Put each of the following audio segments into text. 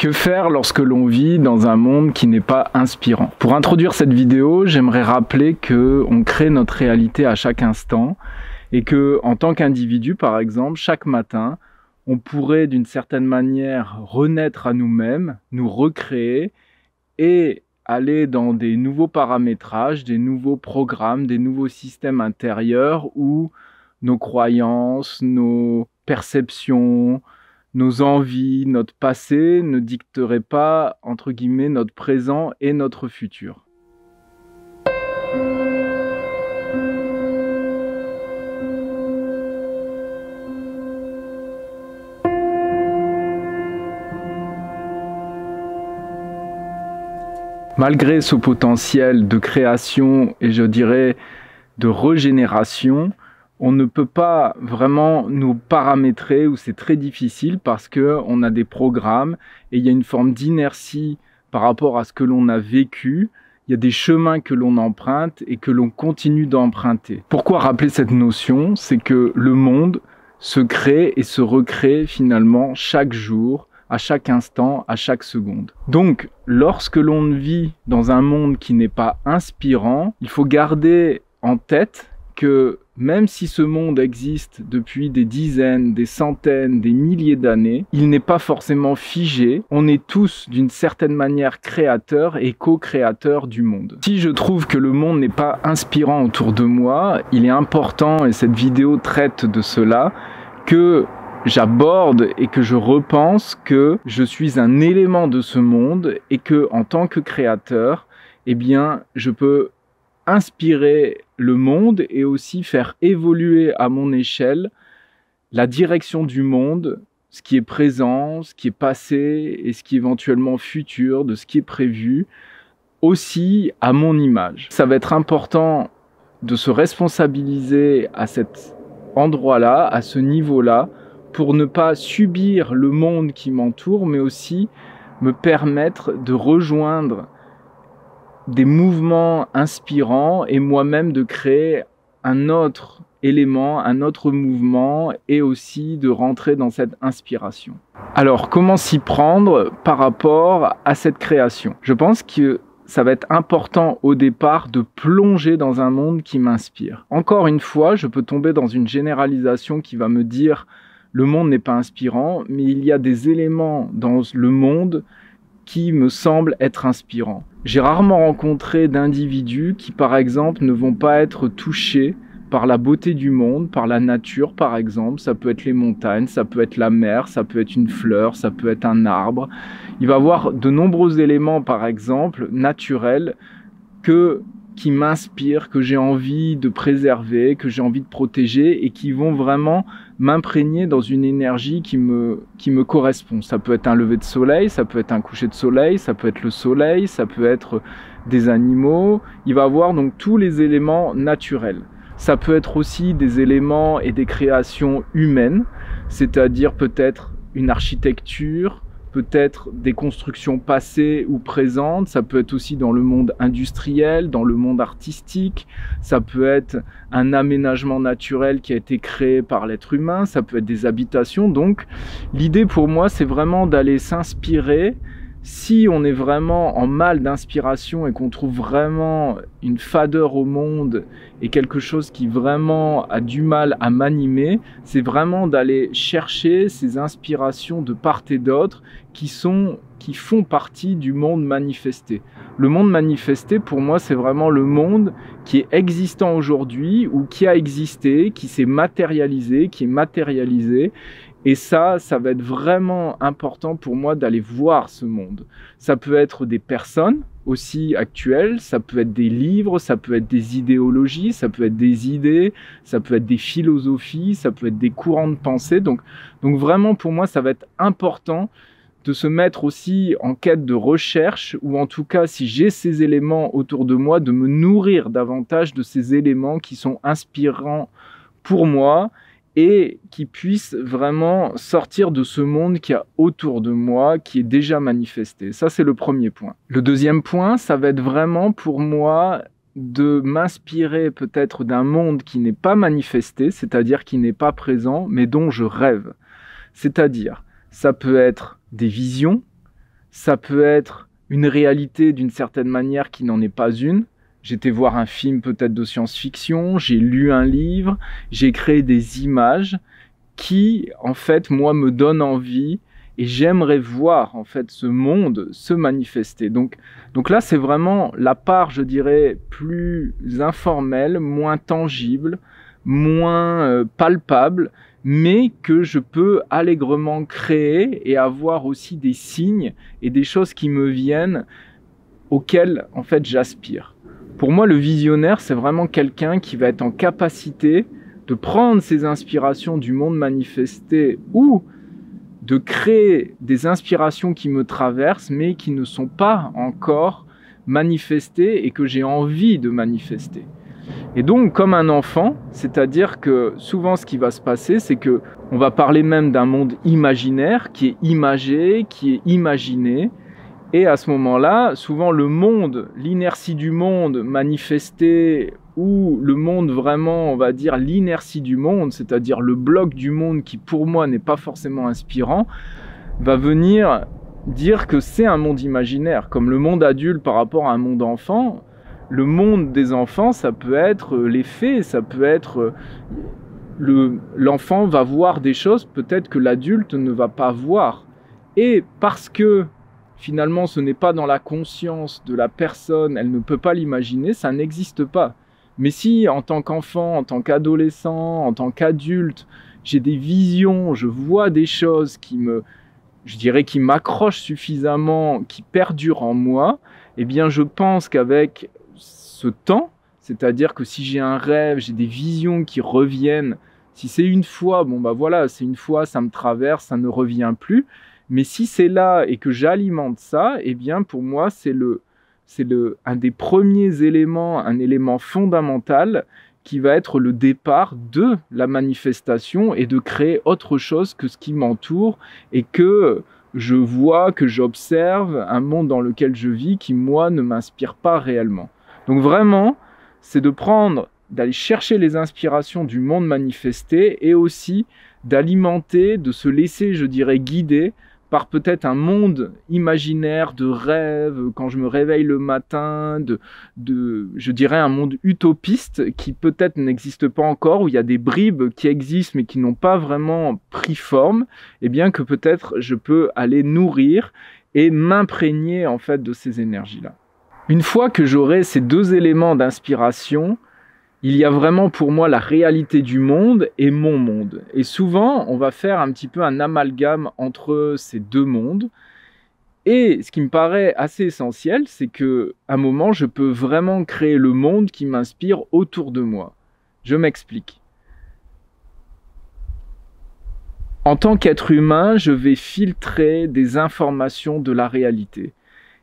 Que faire lorsque l'on vit dans un monde qui n'est pas inspirant? Pour introduire cette vidéo, j'aimerais rappeler qu'on crée notre réalité à chaque instant et que, en tant qu'individu, par exemple, chaque matin, on pourrait d'une certaine manière renaître à nous-mêmes, nous recréer et aller dans des nouveaux paramétrages, des nouveaux programmes, des nouveaux systèmes intérieurs où nos croyances, nos perceptions, nos envies, notre passé ne dicteraient pas, entre guillemets, notre présent et notre futur. Malgré ce potentiel de création et je dirais de régénération, on ne peut pas vraiment nous paramétrer ou c'est très difficile parce qu'on a des programmes et il y a une forme d'inertie par rapport à ce que l'on a vécu. Il y a des chemins que l'on emprunte et que l'on continue d'emprunter. Pourquoi rappeler cette notion? C'est que le monde se crée et se recrée finalement chaque jour, à chaque instant, à chaque seconde. Donc, lorsque l'on vit dans un monde qui n'est pas inspirant, il faut garder en tête que même si ce monde existe depuis des dizaines, des centaines, des milliers d'années, il n'est pas forcément figé. On est tous d'une certaine manière créateurs et co-créateurs du monde. Si je trouve que le monde n'est pas inspirant autour de moi, il est important, et cette vidéo traite de cela, que j'aborde et que je repense que je suis un élément de ce monde et que en tant que créateur, eh bien, je peux inspirer le monde et aussi faire évoluer à mon échelle la direction du monde, ce qui est présent, ce qui est passé et ce qui est éventuellement futur, de ce qui est prévu, aussi à mon image. Ça va être important de se responsabiliser à cet endroit-là, à ce niveau-là, pour ne pas subir le monde qui m'entoure, mais aussi me permettre de rejoindre des mouvements inspirants et moi-même de créer un autre élément, un autre mouvement et aussi de rentrer dans cette inspiration. Alors, comment s'y prendre par rapport à cette création? Je pense que ça va être important au départ de plonger dans un monde qui m'inspire. Encore une fois, je peux tomber dans une généralisation qui va me dire le monde n'est pas inspirant, mais il y a des éléments dans le monde qui me semblent être inspirants. J'ai rarement rencontré d'individus qui, par exemple, ne vont pas être touchés par la beauté du monde, par la nature, par exemple. Ça peut être les montagnes, ça peut être la mer, ça peut être une fleur, ça peut être un arbre. Il va y avoir de nombreux éléments, par exemple, naturels, qui m'inspirent, que j'ai envie de préserver, que j'ai envie de protéger et qui vont vraiment m'imprégner dans une énergie qui me correspond. Ça peut être un lever de soleil, ça peut être un coucher de soleil, ça peut être le soleil, ça peut être des animaux. Il va y avoir donc tous les éléments naturels. Ça peut être aussi des éléments et des créations humaines, c'est-à-dire peut-être une architecture, peut-être des constructions passées ou présentes, ça peut être aussi dans le monde industriel, dans le monde artistique, ça peut être un aménagement naturel qui a été créé par l'être humain, ça peut être des habitations. Donc l'idée pour moi, c'est vraiment d'aller s'inspirer. Si on est vraiment en mal d'inspiration et qu'on trouve vraiment une fadeur au monde et quelque chose qui vraiment a du mal à m'animer, c'est vraiment d'aller chercher ces inspirations de part et d'autre qui font partie du monde manifesté. Le monde manifesté, pour moi, c'est vraiment le monde qui est existant aujourd'hui ou qui a existé, qui s'est matérialisé, qui est matérialisé. Et ça va être vraiment important pour moi d'aller voir ce monde. Ça peut être des personnes aussi actuelles, ça peut être des livres, ça peut être des idéologies, ça peut être des idées, ça peut être des philosophies, ça peut être des courants de pensée. Donc vraiment pour moi, ça va être important de se mettre aussi en quête de recherche, ou en tout cas, si j'ai ces éléments autour de moi, de me nourrir davantage de ces éléments qui sont inspirants pour moi, et qui puisse vraiment sortir de ce monde qui a autour de moi, qui est déjà manifesté. Ça, c'est le premier point. Le deuxième point, ça va être vraiment pour moi de m'inspirer peut-être d'un monde qui n'est pas manifesté, c'est-à-dire qui n'est pas présent, mais dont je rêve. C'est-à-dire, ça peut être des visions, ça peut être une réalité d'une certaine manière qui n'en est pas une. J'étais voir un film peut-être de science-fiction, j'ai lu un livre, j'ai créé des images qui, en fait, moi, me donnent envie et j'aimerais voir, en fait, ce monde se manifester. Donc là, c'est vraiment la part, je dirais, plus informelle, moins tangible, moins palpable, mais que je peux allègrement créer et avoir aussi des signes et des choses qui me viennent auxquelles, en fait, j'aspire. Pour moi, le visionnaire, c'est vraiment quelqu'un qui va être en capacité de prendre ses inspirations du monde manifesté ou de créer des inspirations qui me traversent, mais qui ne sont pas encore manifestées et que j'ai envie de manifester. Et donc, comme un enfant, c'est-à-dire que souvent ce qui va se passer, c'est que on va parler même d'un monde imaginaire qui est imagé, qui est imaginé. Et à ce moment-là, souvent le monde, l'inertie du monde manifestée, ou le monde vraiment, on va dire, l'inertie du monde, c'est-à-dire le bloc du monde qui pour moi n'est pas forcément inspirant, va venir dire que c'est un monde imaginaire. Comme le monde adulte par rapport à un monde enfant, le monde des enfants, ça peut être les fées, ça peut être... l'enfant va voir des choses peut-être que l'adulte ne va pas voir. Et parce que finalement, ce n'est pas dans la conscience de la personne, elle ne peut pas l'imaginer, ça n'existe pas. Mais si, en tant qu'enfant, en tant qu'adolescent, en tant qu'adulte, j'ai des visions, je vois des choses qui qui m'accrochent suffisamment, qui perdurent en moi, eh bien, je pense qu'avec ce temps, c'est-à-dire que si j'ai un rêve, j'ai des visions qui reviennent, si c'est une fois, bon bah voilà, c'est une fois, ça me traverse, ça ne revient plus. Mais si c'est là et que j'alimente ça, eh bien pour moi c'est un des premiers éléments, un élément fondamental qui va être le départ de la manifestation et de créer autre chose que ce qui m'entoure et que je vois, que j'observe, un monde dans lequel je vis qui moi ne m'inspire pas réellement. Donc vraiment, c'est d'aller chercher les inspirations du monde manifesté et aussi d'alimenter, de se laisser, je dirais, guider par peut-être un monde imaginaire de rêve, quand je me réveille le matin, je dirais un monde utopiste qui peut-être n'existe pas encore, où il y a des bribes qui existent mais qui n'ont pas vraiment pris forme, et bien que peut-être je peux aller nourrir et m'imprégner en fait de ces énergies-là. Une fois que j'aurai ces deux éléments d'inspiration, il y a vraiment pour moi la réalité du monde et mon monde. Et souvent, on va faire un petit peu un amalgame entre ces deux mondes. Et ce qui me paraît assez essentiel, c'est qu'à un moment, je peux vraiment créer le monde qui m'inspire autour de moi. Je m'explique. En tant qu'être humain, je vais filtrer des informations de la réalité.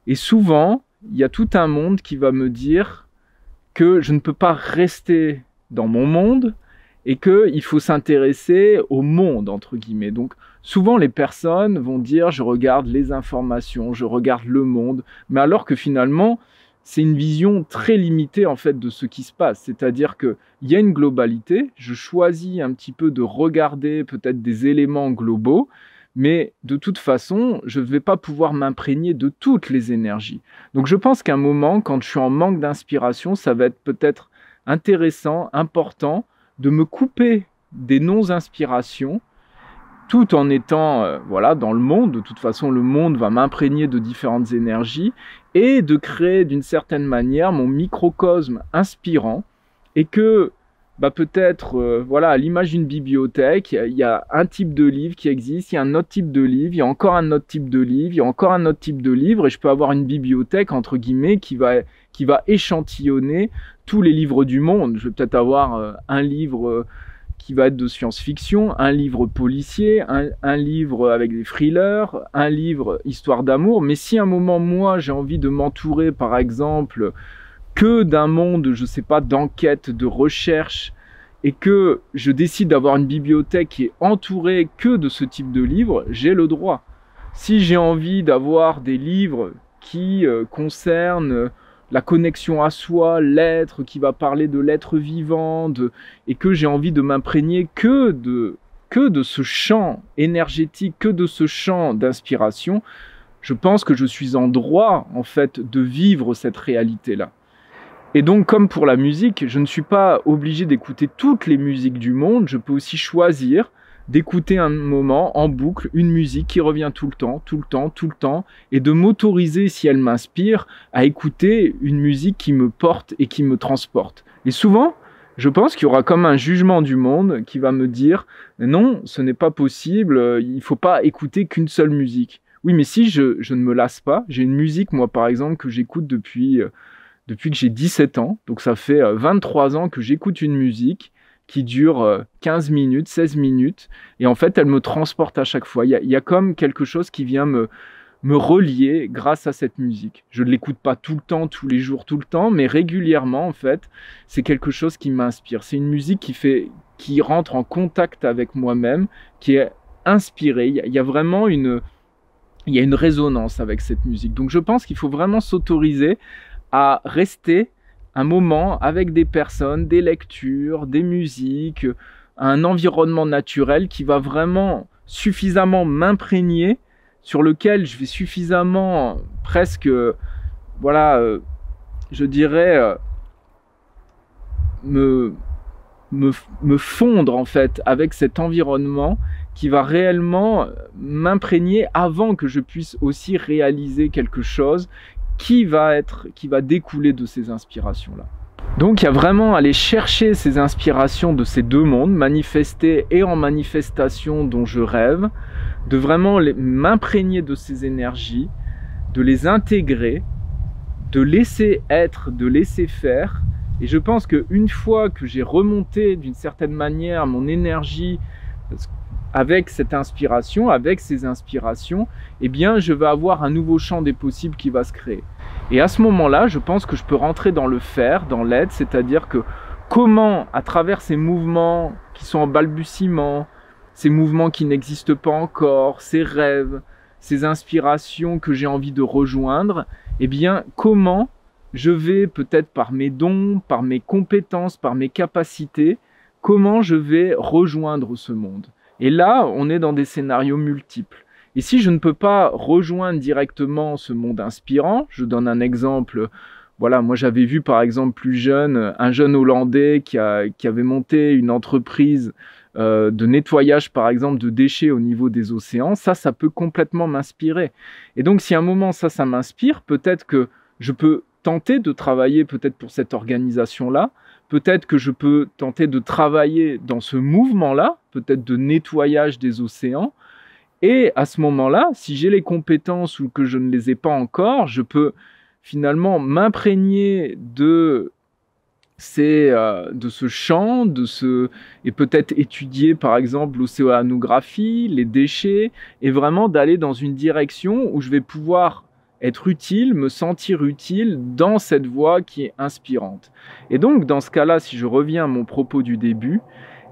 Et souvent, il y a tout un monde qui va me dire que je ne peux pas rester dans mon monde et qu'il faut s'intéresser au monde, entre guillemets. Donc, souvent, les personnes vont dire « je regarde les informations, je regarde le monde », mais alors que finalement, c'est une vision très limitée, en fait, de ce qui se passe. C'est-à-dire qu'il y a une globalité, je choisis un petit peu de regarder peut-être des éléments globaux, mais de toute façon, je ne vais pas pouvoir m'imprégner de toutes les énergies. Donc je pense qu'à un moment, quand je suis en manque d'inspiration, ça va être peut-être intéressant, important, de me couper des non-inspirations, tout en étant dans le monde. De toute façon, le monde va m'imprégner de différentes énergies, et de créer d'une certaine manière mon microcosme inspirant, et que peut-être, à l'image d'une bibliothèque, il y a un type de livre qui existe, il y a un autre type de livre, il y a encore un autre type de livre, il y a encore un autre type de livre, et je peux avoir une bibliothèque, entre guillemets, qui va échantillonner tous les livres du monde. Je vais peut-être avoir un livre qui va être de science-fiction, un livre policier, un livre avec des thrillers, un livre histoire d'amour, mais si à un moment, moi, j'ai envie de m'entourer, par exemple, que d'un monde, je sais pas, d'enquête, de recherche, et que je décide d'avoir une bibliothèque qui est entourée que de ce type de livres, j'ai le droit. Si j'ai envie d'avoir des livres qui concernent la connexion à soi, l'être, qui va parler de l'être vivant, et que j'ai envie de m'imprégner que de ce champ énergétique, que de ce champ d'inspiration, je pense que je suis en droit, en fait, de vivre cette réalité-là. Et donc, comme pour la musique, je ne suis pas obligé d'écouter toutes les musiques du monde, je peux aussi choisir d'écouter un moment en boucle, une musique qui revient tout le temps, tout le temps, tout le temps, et de m'autoriser, si elle m'inspire, à écouter une musique qui me porte et qui me transporte. Et souvent, je pense qu'il y aura comme un jugement du monde qui va me dire « Non, ce n'est pas possible, il ne faut pas écouter qu'une seule musique. » Oui, mais si je ne me lasse pas, j'ai une musique, moi par exemple, que j'écoute depuis que j'ai 17 ans, donc ça fait 23 ans que j'écoute une musique qui dure 15 minutes, 16 minutes, et en fait, elle me transporte à chaque fois. Il y a comme quelque chose qui vient me relier grâce à cette musique. Je ne l'écoute pas tout le temps, tous les jours, tout le temps, mais régulièrement, en fait, c'est quelque chose qui m'inspire. C'est une musique qui rentre en contact avec moi-même, qui est inspirée. Il y a vraiment une résonance avec cette musique. Donc, je pense qu'il faut vraiment s'autoriser à rester un moment avec des personnes, des lectures, des musiques, un environnement naturel qui va vraiment suffisamment m'imprégner, sur lequel je vais suffisamment presque, je dirais, me fondre en fait avec cet environnement qui va réellement m'imprégner avant que je puisse aussi réaliser quelque chose qui va découler de ces inspirations-là. Donc il y a vraiment à aller chercher ces inspirations de ces deux mondes, manifestés et en manifestation dont je rêve, de vraiment m'imprégner de ces énergies, de les intégrer, de laisser être, de laisser faire. Et je pense qu'une fois que j'ai remonté d'une certaine manière mon énergie avec cette inspiration, avec ces inspirations, eh bien, je vais avoir un nouveau champ des possibles qui va se créer. Et à ce moment-là, je pense que je peux rentrer dans le faire, dans l'être, c'est-à-dire que comment, à travers ces mouvements qui sont en balbutiement, ces mouvements qui n'existent pas encore, ces rêves, ces inspirations que j'ai envie de rejoindre, eh bien, comment je vais, peut-être par mes dons, par mes compétences, par mes capacités, comment je vais rejoindre ce monde. Et là, on est dans des scénarios multiples. Et si je ne peux pas rejoindre directement ce monde inspirant, je donne un exemple. Voilà, moi j'avais vu par exemple plus jeune, un jeune Hollandais qui avait monté une entreprise de nettoyage par exemple de déchets au niveau des océans. Ça peut complètement m'inspirer. Et donc si à un moment ça m'inspire, peut-être que je peux tenter de travailler peut-être pour cette organisation-là. Peut-être que je peux tenter de travailler dans ce mouvement-là, peut-être de nettoyage des océans. Et à ce moment-là, si j'ai les compétences ou que je ne les ai pas encore, je peux finalement m'imprégner de ce champ, et peut-être étudier par exemple l'océanographie, les déchets, et vraiment d'aller dans une direction où je vais pouvoir être utile, me sentir utile dans cette voie qui est inspirante. Et donc, dans ce cas-là, si je reviens à mon propos du début,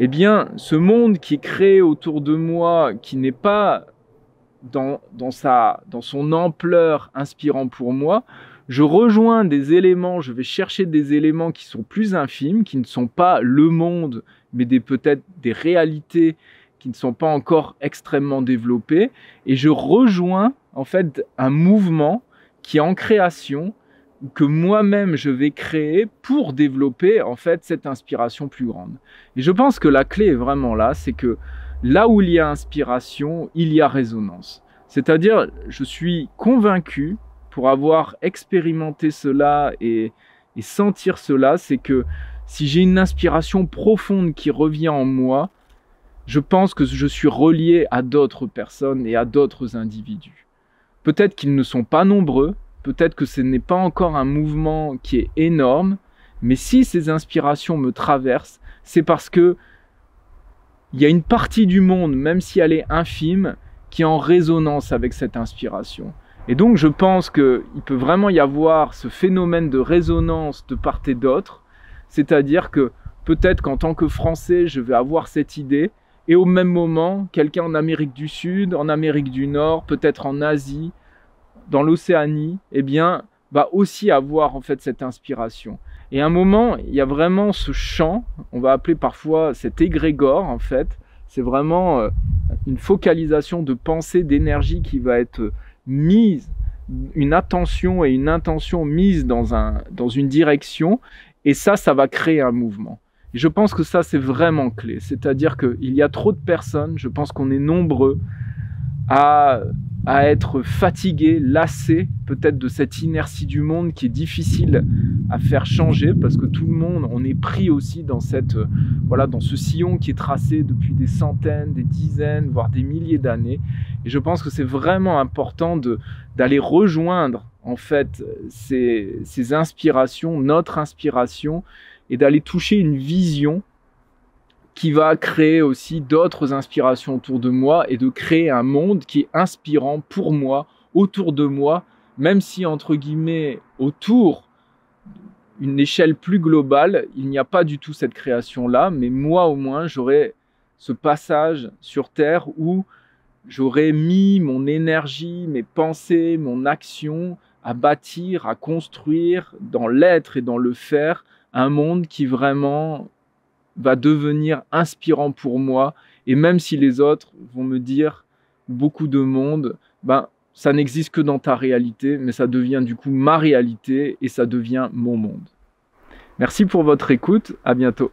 eh bien, ce monde qui est créé autour de moi, qui n'est pas dans son ampleur inspirant pour moi, je rejoins des éléments, je vais chercher des éléments qui sont plus infimes, qui ne sont pas le monde, mais peut-être des réalités qui ne sont pas encore extrêmement développées, et je rejoins en fait un mouvement qui est en création, que moi-même je vais créer pour développer en fait cette inspiration plus grande. Et je pense que la clé est vraiment là, c'est que là où il y a inspiration, il y a résonance. C'est-à-dire, je suis convaincu, pour avoir expérimenté cela et sentir cela, c'est que si j'ai une inspiration profonde qui revient en moi, je pense que je suis relié à d'autres personnes et à d'autres individus. Peut-être qu'ils ne sont pas nombreux, peut-être que ce n'est pas encore un mouvement qui est énorme, mais si ces inspirations me traversent, c'est parce que il y a une partie du monde, même si elle est infime, qui est en résonance avec cette inspiration. Et donc je pense qu'il peut vraiment y avoir ce phénomène de résonance de part et d'autre, c'est-à-dire que peut-être qu'en tant que Français, je vais avoir cette idée, et au même moment, quelqu'un en Amérique du Sud, en Amérique du Nord, peut-être en Asie, dans l'Océanie, eh bien, va aussi avoir en fait cette inspiration. Et à un moment, il y a vraiment ce champ, on va appeler parfois cet égrégore en fait, c'est vraiment une focalisation de pensée, d'énergie qui va être mise, une attention et une intention mise dans une direction, et ça va créer un mouvement. Et je pense que ça, c'est vraiment clé. C'est-à-dire qu'il y a trop de personnes, je pense qu'on est nombreux à être fatigués, lassés peut-être de cette inertie du monde qui est difficile à faire changer, parce que tout le monde, on est pris aussi dans dans ce sillon qui est tracé depuis des centaines, des dizaines, voire des milliers d'années. Et je pense que c'est vraiment important d'aller rejoindre en fait ces inspirations, notre inspiration, et d'aller toucher une vision qui va créer aussi d'autres inspirations autour de moi, et de créer un monde qui est inspirant pour moi, autour de moi, même si, entre guillemets, autour, une échelle plus globale, il n'y a pas du tout cette création-là, mais moi au moins, j'aurai ce passage sur Terre où j'aurais mis mon énergie, mes pensées, mon action à bâtir, à construire, dans l'être et dans le faire, un monde qui vraiment va devenir inspirant pour moi. Et même si les autres vont me dire, beaucoup de monde, ça n'existe que dans ta réalité, mais ça devient du coup ma réalité et ça devient mon monde. Merci pour votre écoute, à bientôt.